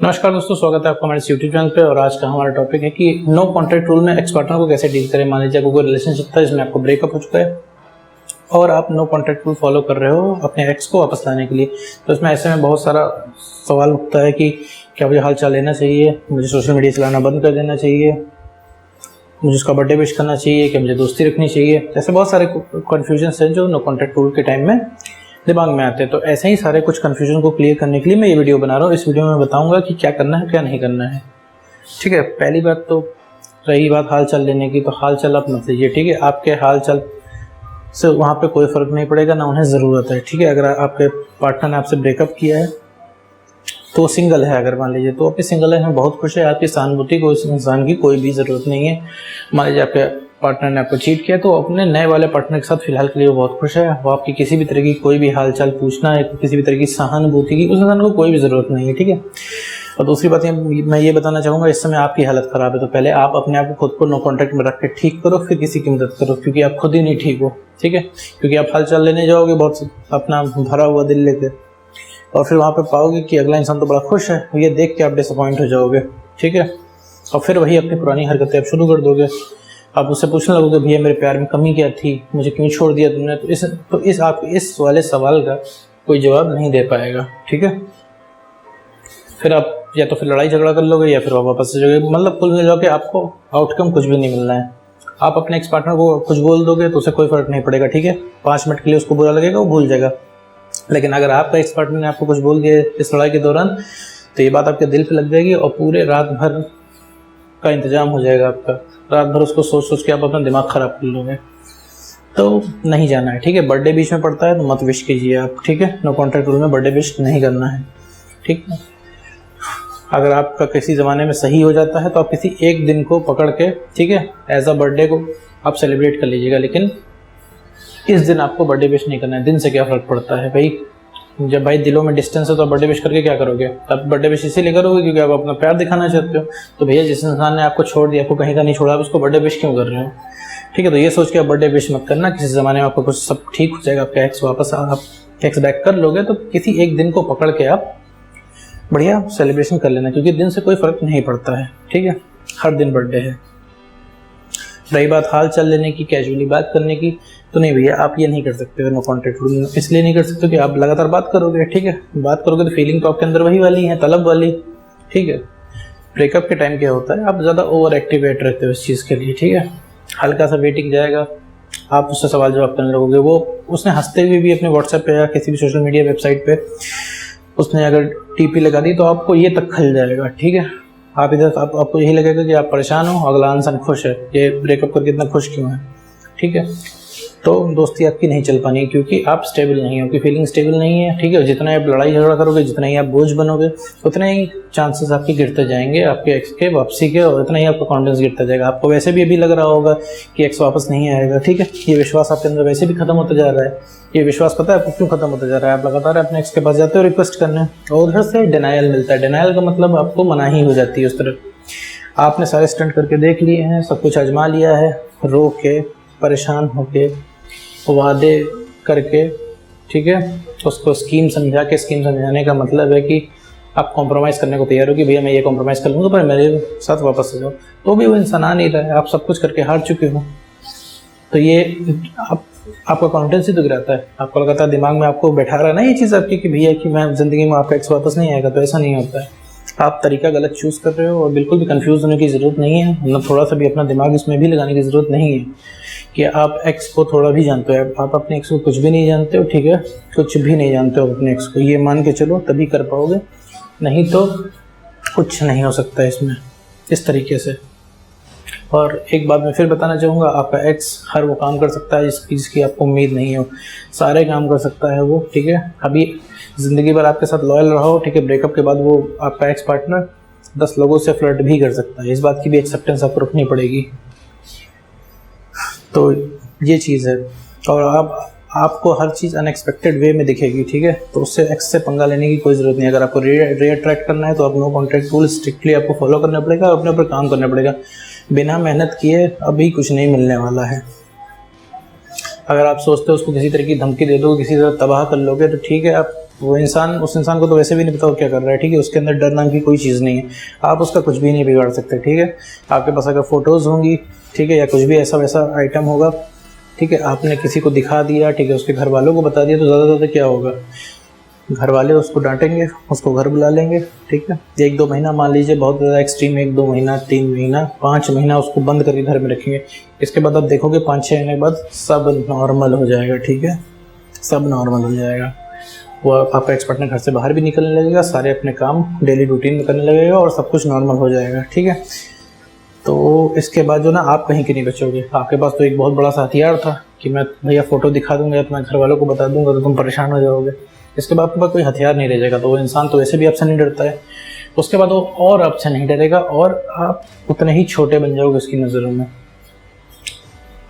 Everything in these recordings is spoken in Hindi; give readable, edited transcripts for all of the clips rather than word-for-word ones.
नमस्कार दोस्तों, स्वागत है आपका हमारे यूट्यूब चैनल पे। और आज का हमारा टॉपिक है कि नो कॉन्टैक्ट रूल में एक्स पार्टनर को कैसे डील करें। मान लीजिए आपको कोई रिलेशनशिप था जिसमें आपको ब्रेकअप हो चुका है और आप नो कॉन्टैक्ट रूल फॉलो कर रहे हो अपने एक्स को वापस लाने के लिए। तो इसमें ऐसे में बहुत सारा सवाल उठता है कि क्या मुझे हाल चाल लेना चाहिए, मुझे सोशल मीडिया चलाना बंद कर देना चाहिए, मुझे उसका बर्थडे विश करना चाहिए, कि मुझे दोस्ती रखनी चाहिए। ऐसे बहुत सारे कन्फ्यूजन्स हैं जो नो कॉन्टैक्ट रूल के टाइम में दिमाग में आते हैं। तो ऐसे ही सारे कुछ कन्फ्यूजन को क्लियर करने के लिए मैं ये वीडियो बना रहा हूँ। इस वीडियो में बताऊंगा कि क्या करना है क्या नहीं करना है। ठीक है, पहली बात तो रही बात हाल चाल लेने की, तो हाल चाल आप मत लीजिए। ठीक है, आपके हाल चाल से वहाँ पे कोई फ़र्क नहीं पड़ेगा, ना उन्हें ज़रूरत है। ठीक है, अगर आपके पार्टनर ने आपसे ब्रेकअप किया है तो सिंगल है, अगर मान लीजिए, तो अपनी सिंगल लाइफ में बहुत खुश है। आपकी सहानुभूति को उस इंसान की कोई भी ज़रूरत नहीं है। मान लीजिए आपके पार्टनर ने आपको चीट किया तो अपने नए वाले पार्टनर के साथ फिलहाल के लिए वो बहुत खुश है। वो आपकी किसी भी तरह की कोई भी हालचाल पूछना है, किसी भी तरह की सहानुभूति की उस इंसान को कोई भी ज़रूरत नहीं है। ठीक है, और दूसरी बात मैं ये बताना चाहूँगा, इस समय आपकी हालत ख़राब है तो पहले आप अपने आप को खुद को नो कॉन्टैक्ट में रख के ठीक करो, फिर किसी की मदद करो, क्योंकि आप खुद ही नहीं ठीक हो। ठीक है, क्योंकि आप हाल चाल लेने जाओगे बहुत अपना भरा हुआ दिल लेकर, और फिर वहाँ पे पाओगे कि अगला इंसान तो बड़ा खुश है, ये देख के आप डिसअपॉइंट हो जाओगे। ठीक है, और फिर वही अपनी पुरानी हरकतें आप शुरू कर दोगे। आप उससे पूछने लगोगे, भैया मेरे प्यार में कमी क्या थी, मुझे क्यों छोड़ दिया तुमने। तो आप इस वाले सवाल का कोई जवाब नहीं दे पाएगा। ठीक है, फिर आप या तो फिर लड़ाई झगड़ा कर लोगे या फिर आप वापस से जाओगे। मतलब कुल मिला के आपको आउटकम कुछ भी नहीं मिलना है। आप अपने एक्स पार्टनर को कुछ बोल दोगे तो उसे कोई फर्क नहीं पड़ेगा। ठीक है, 5 मिनट के लिए उसको बुरा लगेगा, वो भूल जाएगा। लेकिन अगर आपका एक्स पार्टनर ने आपको कुछ बोल दिया इस लड़ाई के दौरान तो ये बात आपके दिल पे लग जाएगी और पूरे रात भर का इंतजाम हो जाएगा आपका। रात भर उसको सोच सोच के आप अपना दिमाग खराब कर लोगे। तो नहीं जाना है। ठीक है, बर्थडे बीच में पड़ता है तो मत विश कीजिए आप। ठीक है, नो कॉन्टैक्ट रूल में बर्थडे विश नहीं करना है। ठीक है, अगर आपका किसी ज़माने में सही हो जाता है तो आप किसी एक दिन को पकड़ के, ठीक है, एज अ बर्थडे को आप सेलिब्रेट कर लीजिएगा। लेकिन इस दिन आपको बर्थडे विश नहीं करना है। दिन से क्या फ़र्क पड़ता है भाई, जब भाई दिलों में डिस्टेंस है तो आप बर्थडे विश करके क्या करोगे। आप बर्थडे विश इसीलिए करोगे क्योंकि आप अपना प्यार दिखाना चाहते हो। तो भैया जिस इंसान ने आपको छोड़ दिया, आपको कहीं का नहीं छोड़ा, आप उसको बर्थडे विश क्यों कर रहे हो। ठीक है, तो ये सोच के आप बर्थडे विश मत करना। किसी ज़माने में आपको कुछ सब ठीक हो जाएगा, आपका एक्स वापस आप एक्स बैक कर लोगे, तो किसी एक दिन को पकड़ के आप बढ़िया सेलिब्रेशन कर लेना, क्योंकि दिन से कोई फ़र्क नहीं पड़ता है। ठीक है, हर दिन बर्थडे है। रही बात हाल चाल लेने की, कैजुअली बात करने की, तो नहीं भैया, आप ये नहीं कर सकते हो नो कॉन्टैक्ट रूल में। इसलिए नहीं कर सकते कि आप लगातार बात करोगे। ठीक है, बात करोगे तो फीलिंग तो आपके अंदर वही वाली है, तलब वाली। ठीक है, ब्रेकअप के टाइम क्या होता है, आप ज़्यादा ओवर एक्टिवेट रहते हो इस चीज़ के लिए। ठीक है, हल्का सा वेटिंग जाएगा, आप उससे सवाल जवाब करने लगोगे। वो उसने हंसते हुए भी अपने व्हाट्सएप पे या किसी भी सोशल मीडिया वेबसाइट पे उसने अगर टीपी लगा दी तो आपको ये तक खल जाएगा। ठीक है, आप इधर आपको यही लगेगा कि आप परेशान हो, अगला इंसान खुश है, ये ब्रेकअप करके इतना खुश क्यों है। ठीक है, तो दोस्ती आपकी नहीं चल पानी, क्योंकि आप स्टेबल नहीं हो, आपकी फीलिंग स्टेबल नहीं है। ठीक है, जितना आप लड़ाई झगड़ा करोगे, जितना ही आप बोझ बनोगे, उतने ही चांसेस आपके गिरते जाएंगे आपके एक्स के वापसी के, और उतना ही आपका कॉन्फिडेंस गिरता जाएगा। आपको वैसे भी अभी लग रहा होगा कि एक्स वापस नहीं आएगा। ठीक है, ये विश्वास आपके अंदर वैसे भी खत्म होता जा रहा है। ये विश्वास पता है आपको क्यों खत्म होता जा रहा है, आप लगातार अपने एक्स के पास जाते हो रिक्वेस्ट करने, और उधर से डिनायल मिलता है। डिनायल का मतलब आपको मनाही हो जाती है उस तरफ। आपने सारे स्टंट करके देख लिए हैं, सब कुछ आजमा लिया है, रो के, परेशान होके, वादे करके। ठीक है, उसको स्कीम समझा के, स्कीम समझाने का मतलब है कि आप कॉम्प्रोमाइज़ करने को तैयार हो कि भैया मैं ये कॉम्प्रोमाइज़ कर लूँगा पर मेरे साथ वापस आ जाओ। तो भी वो इंसान आ नहीं रहा है, आप सब कुछ करके हार चुके हो। तो ये आपका कॉन्फिडेंस ही तो गिराता है। आपको लगातार दिमाग में आपको बैठा रहा है ना ये चीज़ आपकी कि भैया कि मैं ज़िंदगी में आपका एक्स वापस नहीं आएगा। तो ऐसा नहीं होता है, आप तरीका गलत चूज़ कर रहे हो। और बिल्कुल भी कंफ्यूज होने की ज़रूरत नहीं है, मतलब थोड़ा सा भी अपना दिमाग इसमें भी लगाने की ज़रूरत नहीं है कि आप एक्स को थोड़ा भी जानते हो। आप अपने एक्स को कुछ भी नहीं जानते हो। ठीक है, कुछ भी नहीं जानते हो अपने एक्स को, ये मान के चलो, तभी कर पाओगे, नहीं तो कुछ नहीं हो सकता इसमें इस तरीके से। और एक बात मैं फिर बताना चाहूँगा, आपका एक्स हर वो काम कर सकता है जिसकी आपको उम्मीद नहीं हो, सारे काम कर सकता है वो। ठीक है, अभी ज़िंदगी भर आपके साथ लॉयल रहा हो, ठीक है, ब्रेकअप के बाद वो आपका एक्स पार्टनर 10 लोगों से फ्लर्ट भी कर सकता है। इस बात की भी एक्सेप्टेंस आपको रखनी पड़ेगी। तो ये चीज़ है, और आपको हर चीज़ अनएक्सपेक्टेड वे में दिखेगी। ठीक है, तो उससे एक्स से पंगा लेने की कोई ज़रूरत नहीं। अगर आपको रीअट्रैक्ट करना है तो आप नो कॉन्टैक्ट रूल स्ट्रिक्टली आपको फॉलो करना पड़ेगा, अपने ऊपर काम करना पड़ेगा। बिना मेहनत किए अभी कुछ नहीं मिलने वाला है। अगर आप सोचते हो उसको किसी तरह की धमकी दे दोगे, किसी तरह तबाह कर लोगे, तो ठीक है, आप वो इंसान, उस इंसान को तो वैसे भी नहीं पता वो क्या कर रहा है, ठीक है। उसके अंदर डर नाम की कोई चीज़ नहीं है, आप उसका कुछ भी नहीं बिगाड़ सकते, ठीक है। आपके पास अगर फ़ोटोज़ होंगी, ठीक है, या कुछ भी ऐसा वैसा आइटम होगा, ठीक है, आपने किसी को दिखा दिया, ठीक है, उसके घर वालों को बता दिया, तो ज़्यादा से ज़्यादा क्या होगा, घर वाले उसको डांटेंगे, उसको घर बुला लेंगे, ठीक है। 1-2 महीना मान लीजिए, बहुत ज़्यादा एक्सट्रीम 1-2 महीना, 3 महीना, 5 महीना उसको बंद करके घर में रखेंगे। इसके बाद आप देखोगे 5-6 महीने बाद सब नॉर्मल हो जाएगा, ठीक है, सब नॉर्मल हो जाएगा। वो आपका एक्स पार्टनर घर से बाहर भी निकलने लगेगा, सारे अपने काम डेली रूटीन में करने लगेगा और सब कुछ नॉर्मल हो जाएगा, ठीक है। तो इसके बाद जो ना आप कहीं के नहीं बचोगे। आपके पास तो एक बहुत बड़ा सा हथियार था कि मैं भैया फ़ोटो दिखा दूंगा, तो मैं घर वालों को बता दूंगा तो तुम परेशान हो जाओगे। इसके बाद आपके पास कोई हथियार नहीं रह जाएगा, तो वो इंसान तो वैसे भी आपसे नहीं डरता है, उसके बाद वो और आपसे नहीं डरेगा और आप उतने ही छोटे बन जाओगे उसकी नज़रों में।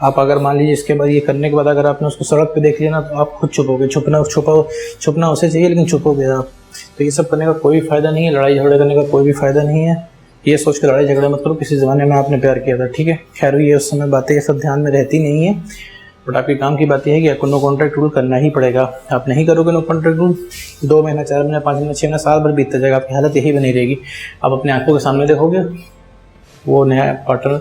आप अगर मान लीजिए इसके बाद, ये करने के बाद अगर आपने उसको सड़क पे देख लिया ना, तो आप खुद छुपोगे। छुपना उसे चाहिए, लेकिन छुपोगे आप। तो ये सब करने का कोई फ़ायदा नहीं है, लड़ाई झगड़े करने का कोई भी फ़ायदा नहीं है। ये सोच के लड़ाई झगड़ा मत करो, किसी ज़माने में आपने प्यार किया था, ठीक है। खैर ये उस समय बातें ये सब ध्यान में रहती नहीं है, बट आपके काम की बात यह है कि आपको नो कॉन्टैक्ट रूल करना ही पड़ेगा। आप नहीं करोगे नो कॉन्टैक्ट रूल, 2 महीना, 4 महीना, 5 महीना, 6 महीना, साल भर बीतता जाएगा, आपकी हालत यही बनी रहेगी। आप अपने आंखों के सामने देखोगे वो नया पार्टनर,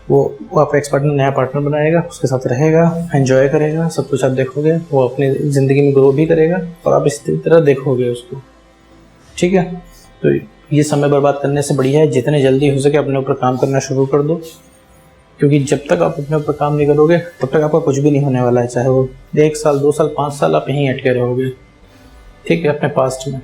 वो आपका एक्स पार्टनर नया पार्टनर बनाएगा, उसके साथ रहेगा, एंजॉय करेगा, सब कुछ आप देखोगे, वो अपनी ज़िंदगी में ग्रो भी करेगा और आप इसी तरह देखोगे उसको, ठीक है। तो ये समय बर्बाद करने से बढ़िया है जितने जल्दी हो सके अपने ऊपर काम करना शुरू कर दो, क्योंकि जब तक आप अपने ऊपर काम नहीं करोगे तब तक आपका कुछ भी नहीं होने वाला है। चाहे वो 1 साल, 2 साल, 5 साल आप यहीं अटके रहोगे, ठीक है, अपने पास्ट में।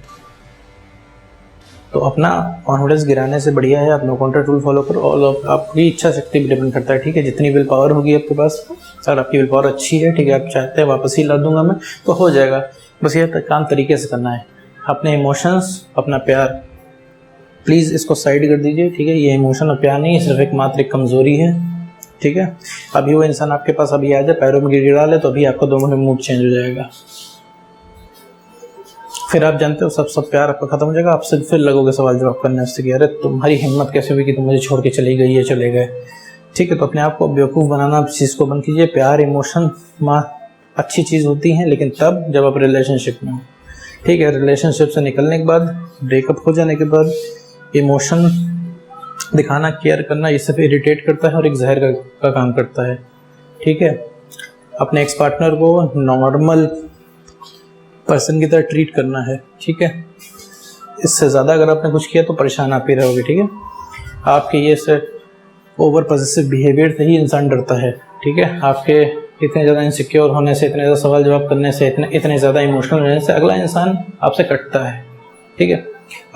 तो अपना कॉन्फिडेंस गिराने से बढ़िया है आप नो कॉन्टैक्ट रूल फॉलो करो। और आपकी इच्छा शक्ति भी डिपेंड करता है, ठीक है। जितनी विल पावर होगी आपके पास, अगर आपकी विल पावर अच्छी है, ठीक है, आप चाहते हैं वापस ही ला दूंगा मैं, तो हो जाएगा। बस ये काम तरीके से करना है। अपने इमोशंस, अपना प्यार, प्लीज़ इसको साइड कर दीजिए, ठीक है। ये इमोशन और प्यार नहीं, सिर्फ एक मात्र एक कमज़ोरी है, ठीक है। अभी वो इंसान आपके पास अभी आ जाए, पैरों में गिर डाले, तो अभी आपका 2 मिनट में मूड चेंज हो जाएगा। फिर आप जानते हो सब प्यार आपका खत्म हो जाएगा। आप फिर लगोगे सवाल जवाब करने उससे कि अरे तुम्हारी हिम्मत कैसे हुई कि तुम मुझे छोड़ के चली गई या चले गए, ठीक है। तो अपने आप को बेवकूफ़ बनाना चीज़ को बंद कीजिए। प्यार, इमोशन अच्छी चीज़ होती हैं, लेकिन तब जब आप रिलेशनशिप में हो, ठीक है। रिलेशनशिप से निकलने के बाद, ब्रेकअप हो जाने के बाद इमोशन दिखाना, केयर करना, ये सब इरिटेट करता है और एक जहर का काम करता है, ठीक है। अपने एक्स पार्टनर को नॉर्मल पर्सन की तरह ट्रीट करना है, ठीक है। इससे ज़्यादा अगर आपने कुछ किया तो परेशान आप ही रहोगे, ठीक है। आपके ये से ओवर पॉजिटिव बिहेवियर से ही इंसान डरता है, ठीक है। आपके इतने ज़्यादा इनसिक्योर होने से, इतने ज़्यादा सवाल जवाब करने से, इतने ज़्यादा इमोशनल रहने से अगला इंसान आपसे कटता है, ठीक है।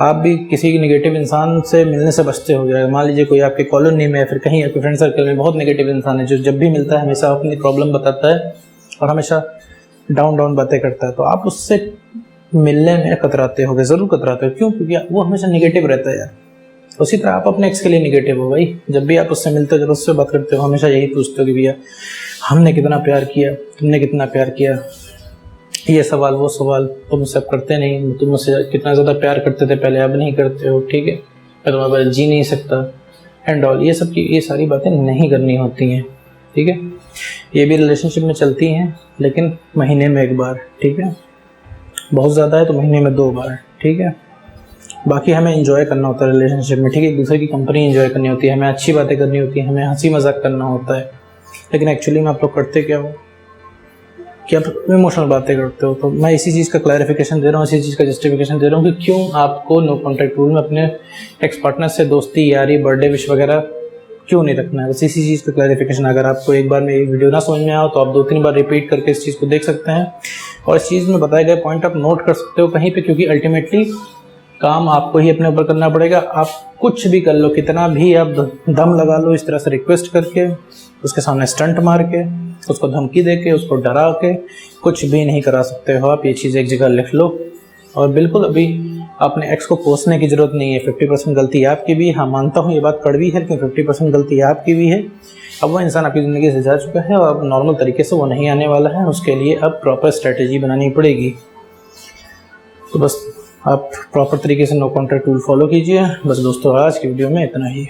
आप भी किसी नेगेटिव इंसान से मिलने से बचते हो गए। मान लीजिए कोई आपके कॉलोनी में या फिर कहीं आपके फ्रेंड सर्कल में बहुत नेगेटिव इंसान है, जो जब भी मिलता है हमेशा अपनी प्रॉब्लम बताता है और हमेशा डाउन बातें करता है, तो आप उससे मिलने में कतराते होगे, ज़रूर कतराते हो। क्यों? क्योंकि वो हमेशा नेगेटिव रहता है यार। उसी तरह आप अपने एक्स के लिए नेगेटिव हो भाई। जब भी आप उससे मिलते हो, जब उससे बात करते हो, हमेशा यही पूछते हो कि भैया हमने कितना प्यार किया, तुमने कितना प्यार किया, ये सवाल वो सवाल, तुम मुझसे अब करते नहीं, तुम मुझसे कितना ज़्यादा प्यार करते थे पहले, अब नहीं करते हो, ठीक है, मैं तुम्हारे पास जी नहीं सकता एंड ऑल। ये सब की ये सारी बातें नहीं करनी होती हैं, ठीक है। ये भी रिलेशनशिप में चलती हैं, लेकिन महीने में 1 बार, ठीक है। बहुत ज़्यादा है तो महीने में 2 बार, ठीक है। बाकी हमें एंजॉय करना होता है रिलेशनशिप में, ठीक है। एक दूसरे की कंपनी एंजॉय करनी होती है, हमें अच्छी बातें करनी होती है, हमें हंसी मजाक करना होता है। लेकिन एक्चुअली में आप लोग करते क्या हो कि आप इमोशनल बातें करते हो। तो मैं इसी चीज़ का क्लैरिफिकेशन दे रहा हूँ, इसी चीज़ का जस्टिफिकेशन दे रहा हूँ कि क्यों आपको नो कॉन्टैक्ट रूल में अपने एक्स पार्टनर से दोस्ती, यारी, बर्थडे विश वगैरह क्यों नहीं रखना है। बस इसी चीज़ का क्लैरिफिकेशन। अगर आपको एक बार में ये वीडियो ना समझ में आए तो आप 2-3 बार रिपीट करके इस चीज़ को देख सकते हैं और इस चीज़ में बताए गए पॉइंट आप नोट कर सकते हो कहीं पे, क्योंकि अल्टीमेटली काम आपको ही अपने ऊपर करना पड़ेगा। आप कुछ भी कर लो, कितना भी आप दम लगा लो, इस तरह से रिक्वेस्ट करके, उसके सामने स्टंट मार के, उसको धमकी दे के, उसको डरा के कुछ भी नहीं करा सकते हो आप। ये चीज़ एक जगह लिख लो। और बिल्कुल अभी अपने एक्स को कोसने की ज़रूरत नहीं है। 50% गलती आपकी भी, हाँ मानता हूँ ये बात कड़वी है, लेकिन 50% गलती आपकी भी है। अब वो इंसान आपकी ज़िंदगी से जा चुका है और अब नॉर्मल तरीके से वो नहीं आने वाला है। उसके लिए अब प्रॉपर स्ट्रेटेजी बनानी पड़ेगी। तो बस आप प्रॉपर तरीके से नो कॉन्टैक्ट रूल फॉलो कीजिए। बस दोस्तों, आज की वीडियो में इतना ही।